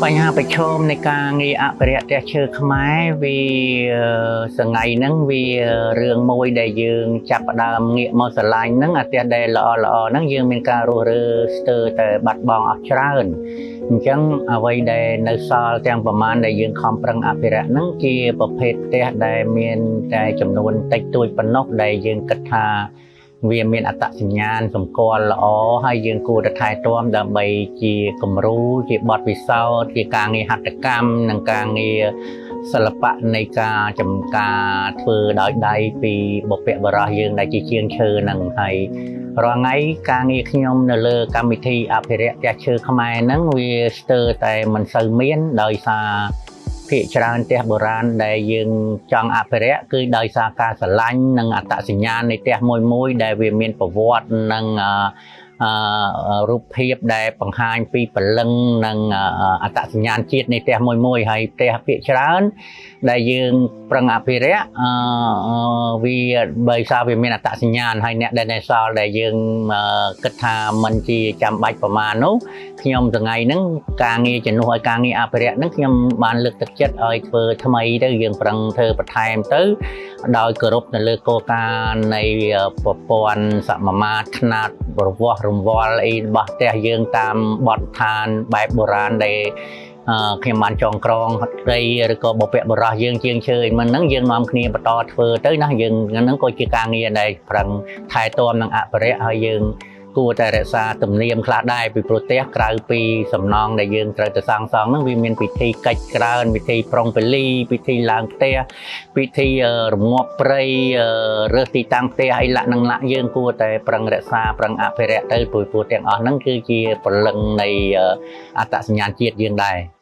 បញ្ហាប្រឈមនៃការងារអភិរក្សផ្ទះឈើខ្មែរវាសងៃហ្នឹងវារឿងមួយដែលយើងចាប់ផ្ដើមងាកមកស្រឡាញ់ហ្នឹងអាផ្ទះដែលល្អហ្នឹងយើងមានការរស់រើស្ទើរតែបាត់បង់អស់ច្រើនអញ្ចឹងអ្វីដែលនៅសល់ទាំងប្រមាណដែលយើងខំប្រឹងអភិរក្សហ្នឹងជាប្រភេទផ្ទះដែលមានតែចំនួនតិចតួចប៉ុណ្ណោះដែលយើងគិតថាវាមានអត្តសញ្ញាណសម្គាល់ល្អហើយយើងគួរតែថែទាំដើម្បីជាគំរូជាបទពិសោធន៍ជាការងារហត្ថកម្មនិងការងារសិល្បៈនៃការចំការធ្វើដោយដៃពីបុព្វបុរសយើងដែលជាជាងឈើហ្នឹងហើយរាល់ថ្ងៃការងារខ្ញុំនៅលើកម្មវិធីអភិរក្សផ្ទះឈើខ្មែរហ្នឹងវាស្ទើរតែមិនសូវមានដោយសារភាគច្រើនផ្ទះបុរាណដែលយើងចង់អភិរក្សគឺដោយសារការស្រឡាញ់និងអត្តសញ្ញាណនៃផ្ទះមួយដែលវាមានប្រវត្តិនិងរូបភាពដែលបង្ហាញពីព្រលឹងនិងអត្តសញ្ញាណជាតិនៃផ្ទះមួយហើយផ្ទះភាគច្រើនដែលយើងប្រឹងអភិរក្សវាបើសារវាមានអត្តសញ្ញាណហើយអ្នកដែលនៅសល់ដែលយើងគិតថាมันជាចាំបាច់ប្រមាណនោះខ្ញុំថ្ងៃហ្នឹងការងារជំនួសឲ្យការងារអភិរក្សហ្នឹងខ្ញុំបានលើកទឹកចិត្តឲ្យធ្វើថ្មីទៅយើងប្រឹងធ្វើបន្ថែមទៅដោយគោរពនៅលើគោលការណ៍នៃប្រព័ន្ធសមាមាត្រຂະຫນາດប្រវាស់រង្វាល់អីរបស់ផ្ទះយើងតាមបទដ្ឋានបែបបុរាណដែលខ្ញុំបានចងក្រងហត់ត្រីឬក៏បុព្វបុរសយើងជាងឈើមិនហ្នឹងយើងនាំគ្នាបន្តធ្វើទៅណាយើងហ្នឹងក៏ជាការងារដែលប្រឹងថែទាំនិងអភិរក្សហើយយើងគួរតែរក្សាទំនៀមខ្លះដែរពីប្រទេសក្រៅពីសំណង់ដែលយើងត្រូវទៅសាងសង់ហ្នឹងវាមានពិធីកិច្ចច្រើនពិធីប្រុងពលីពិធីឡើងផ្ទះពិធីរងាប់ព្រៃរើសទីតាំងផ្ទះអីលក្ខណៈយើងគួរតែប្រឹងរក្សាប្រឹងអភិរក្សទៅព្រោះទាំងអស់ហ្នឹងគឺជាព្រលឹងនៃអត្តសញ្ញាណជាតិយើងដែរ